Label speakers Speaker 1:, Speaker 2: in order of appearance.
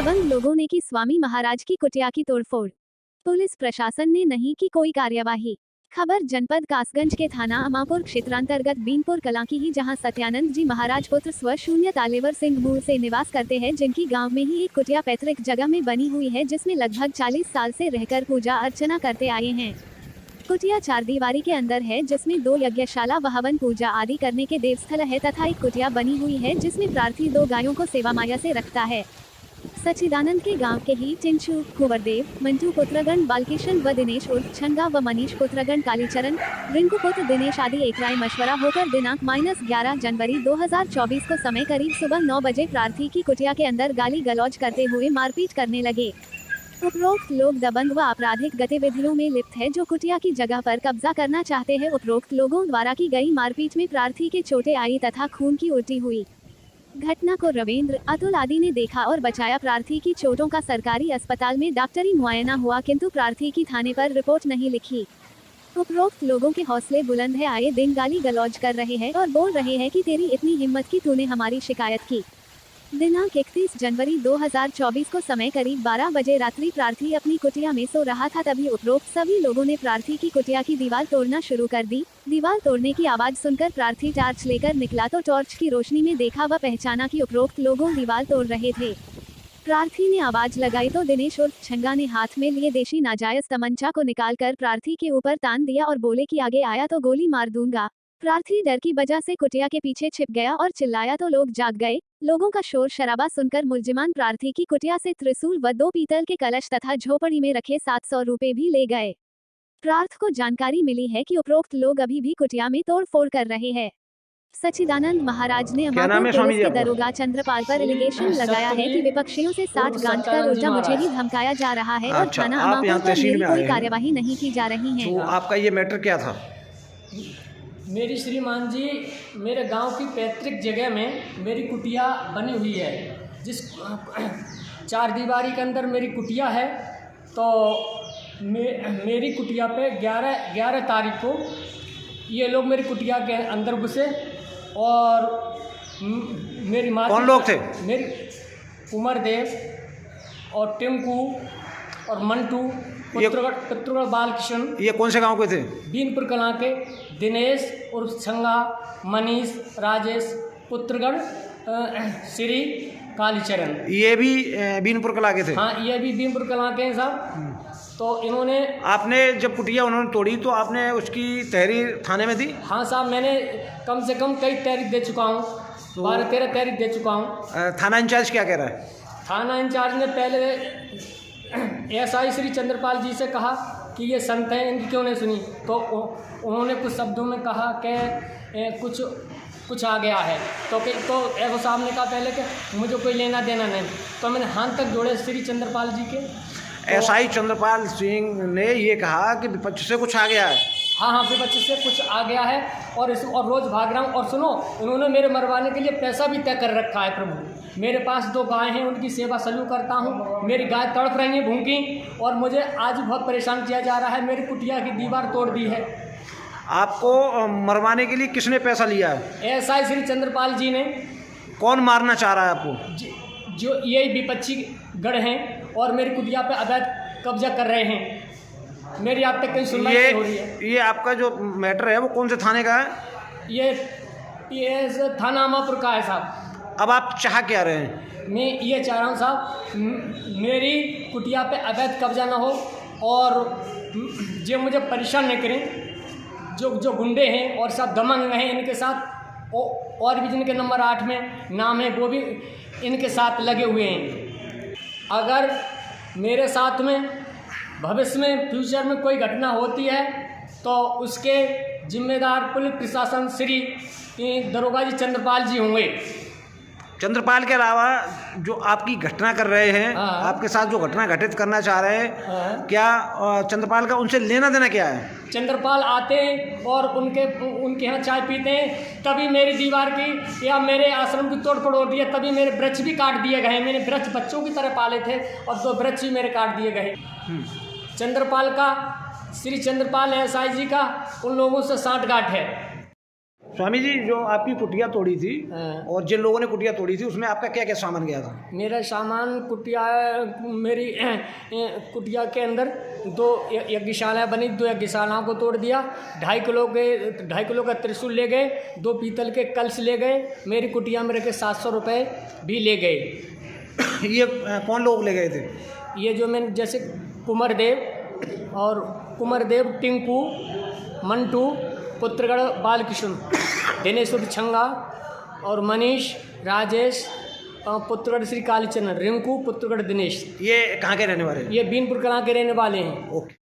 Speaker 1: दबंग लोगों ने की स्वामी महाराज की कुटिया की तोड़फोड़। पुलिस प्रशासन ने नहीं की कोई कार्यवाही। खबर जनपद कासगंज के थाना अमापुर क्षेत्रांतर्गत बीनपुर कलां की ही, जहां सत्यानंद जी महाराज पुत्र स्व शून्य तालेवर सिंह मूल से निवास करते हैं, जिनकी गांव में ही एक कुटिया पैतृक जगह में बनी हुई है, जिसमें लगभग 40 साल से रहकर पूजा अर्चना करते आए हैं। कुटिया 4 दीवारी के अंदर है, जिसमें 2 यज्ञशाला व हवन पूजा आदि करने के देवस्थल है तथा एक कुटिया बनी हुई है, जिसमें प्रार्थी 2 गायों को सेवा माया से रखता है। सच्चिदानंद के गांव के ही चिंचू, कुंवरदेव, मंटू पुत्रगण बालकिशन व दिनेश उर्फ छंगा व मनीष पुत्रगण कालीचरण, रिंकू पुत्र दिनेश आदि एक राय मशवरा होकर दिनांक -11 जनवरी 2024 को समय करीब सुबह 9 बजे प्रार्थी की कुटिया के अंदर गाली गलौज करते हुए मारपीट करने लगे। उपरोक्त लोग दबंग व आपराधिक गतिविधियों में लिप्त है, जो कुटिया की जगह पर कब्जा करना चाहते हैं। उपरोक्त लोगों द्वारा की गई मारपीट में प्रार्थी के चोटें आई तथा खून की उल्टी हुई। घटना को रविंद्र, अतुल आदि ने देखा और बचाया। प्रार्थी की चोटों का सरकारी अस्पताल में डॉक्टरी मुआयना हुआ, किंतु प्रार्थी की थाने पर रिपोर्ट नहीं लिखी। उपरोक्त लोगों के हौसले बुलंद है, आए दिन गाली गलौज कर रहे हैं और बोल रहे हैं कि तेरी इतनी हिम्मत की तूने हमारी शिकायत की। दिनांक 31 जनवरी 2024 को समय करीब 12 बजे रात्रि प्रार्थी अपनी कुटिया में सो रहा था, तभी उपरोक्त सभी लोगों ने प्रार्थी की कुटिया की दीवार तोड़ना शुरू कर दी। दीवार तोड़ने की आवाज सुनकर प्रार्थी टॉर्च लेकर निकला तो टॉर्च की रोशनी में देखा व पहचाना कि उपरोक्त लोगों दीवार तोड़ रहे थे। प्रार्थी ने आवाज लगाई तो दिनेश उर्फ छंगा ने हाथ में लिए देशी नाजायज तमंचा को निकालकर प्रार्थी के ऊपर तान दिया और बोले कि आगे आया तो गोली मार दूंगा। प्रार्थी डर की वजह से कुटिया के पीछे छिप गया और चिल्लाया तो लोग जाग गए। लोगों का शोर शराबा सुनकर मुलजिमान प्रार्थी की कुटिया से त्रिशूल व 2 पीतल के कलश तथा झोपड़ी में रखे 700 रुपए भी ले गए। प्रार्थ को जानकारी मिली है कि उपरोक्त लोग अभी भी कुटिया में तोड़फोड़ कर रहे हैं। सच्चिदानंद महाराज ने अमापुर पुलिस के दरोगा चंद्रपाल पर एलिगेशन लगाया है कि विपक्षियों से साठ गांठ कर उल्टा मुझे ही धमकाया जा रहा है और थाना अमापुर पर मेरी कोई कार्यवाही नहीं की जा रही है।
Speaker 2: तो आपका ये मैटर क्या था?
Speaker 3: मेरी श्रीमान जी, मेरे गांव की पैतृक जगह में मेरी कुटिया बनी हुई है, जिस 4 दीवारी के अंदर मेरी कुटिया है। तो मेरी कुटिया पे 11 तारीख को ये लोग मेरी कुटिया के अंदर घुसे और मेरी माँ,
Speaker 2: कौन लोग थे?
Speaker 3: मेरी कुंवरदेव और टिंकू और मंटू पुत्रगढ़ बालकिशन।
Speaker 2: ये कौन से गांव के थे?
Speaker 3: बीनपुर कलां के दिनेश उर्फ छंगा, मनीष, राजेश पुत्रगढ़ श्री कालीचरण।
Speaker 2: ये भी बीनपुर कलां के थे?
Speaker 3: हाँ, ये भी बीनपुर कलां के हैं साहब। तो इन्होंने,
Speaker 2: आपने जब कुटिया उन्होंने तोड़ी तो आपने उसकी तहरीर थाने में दी?
Speaker 3: हाँ साहब, मैंने कम से कम कई तहरीर दे चुका हूँ, 12-13 तहरीर दे चुका हूँ।
Speaker 2: थाना इंचार्ज क्या कह रहा है?
Speaker 3: थाना इंचार्ज ने पहले एसआई श्री चंद्रपाल जी से कहा कि ये संत हैं, इनकी क्यों नहीं सुनी। तो उन्होंने कुछ शब्दों में कहा कि कुछ आ गया है। तो एसओ साहब ने कहा पहले कि मुझे कोई लेना देना नहीं। तो मैंने हाथ तक जोड़े श्री चंद्रपाल जी के।
Speaker 2: एसआई चंद्रपाल सिंह ने ये कहा कि विपक्ष से कुछ आ गया है।
Speaker 3: हाँ, विपक्ष से कुछ आ गया है और रोज़ भाग रहा हूँ। और सुनो, उन्होंने मेरे मरवाने के लिए पैसा भी तय कर रखा है। प्रभु, मेरे पास 2 गाय हैं, उनकी सेवा सलू करता हूँ। मेरी गाय तड़प रही है भूखी और मुझे आज बहुत परेशान किया जा रहा है। मेरी कुटिया की दीवार तोड़ दी है।
Speaker 2: आपको मरवाने के लिए किसने पैसा लिया है?
Speaker 3: एसआई श्री चंद्रपाल जी ने।
Speaker 2: कौन मारना चाह रहा है आपको?
Speaker 3: जो ये विपक्षी गढ़ हैं और मेरी कुटिया पे अवैध कब्जा कर रहे हैं। मेरी आप तक कहीं सुनवाई नहीं हो रही है।
Speaker 2: ये आपका जो मैटर है वो कौन से थाने का है?
Speaker 3: ये थाना अमापुर का है साहब।
Speaker 2: अब आप चाह क्या रहे हैं?
Speaker 3: मैं ये चाह रहा हूँ साहब, मेरी कुटिया पे अवैध कब्जा ना हो और जो मुझे परेशान न करें। जो गुंडे हैं और सब दमंग हैं, इनके साथ और भी जिनके नंबर 8 में नाम है, वो भी इनके साथ लगे हुए हैं। अगर मेरे साथ में भविष्य में फ्यूचर में कोई घटना होती है तो उसके जिम्मेदार पुलिस प्रशासन श्री दरोगा जी चंद्रपाल जी होंगे।
Speaker 2: चंद्रपाल के अलावा जो आपकी घटना कर रहे हैं, आपके साथ जो घटना घटित करना चाह रहे हैं, क्या चंद्रपाल का उनसे लेना देना क्या है?
Speaker 3: चंद्रपाल आते हैं और उनके यहाँ चाय पीते हैं, तभी मेरी दीवार की या मेरे आश्रम की तोड़ फोड़ होती है। तभी मेरे वृक्ष भी काट दिए गए। मैंने वृक्ष बच्चों की तरह पाले थे और 2 वृक्ष भी मेरे काट दिए गए। चंद्रपाल का, श्री चंद्रपाल एसआई जी का उन लोगों से साठ गांठ है।
Speaker 2: स्वामी जी, जो आपकी कुटिया तोड़ी थी
Speaker 3: हाँ।
Speaker 2: और जिन लोगों ने कुटिया तोड़ी थी उसमें आपका क्या क्या सामान गया था?
Speaker 3: मेरा सामान कुटिया, मेरी कुटिया के अंदर 2 यज्ञशाला बनी, 2 यज्ञशालाओं को तोड़ दिया। 2.5 किलो का त्रिशूल ले गए, 2 पीतल के कलश ले गए, मेरी कुटिया में रखे 700 रुपये भी ले गए।
Speaker 2: ये कौन लोग ले गए थे?
Speaker 3: ये जो मैंने जैसे कुंवरदेव, टिंकू, मंटू, पुत्रगढ़ बालकृष्ण, दिनेश्वर छंगा और मनीष, राजेश, पुत्रगढ़ श्री कालीचरण, रिंकू, पुत्रगढ़ दिनेश।
Speaker 2: ये कहाँ के रहने वाले हैं?
Speaker 3: ये बीनपुर कलां के रहने वाले हैं।
Speaker 2: ओके।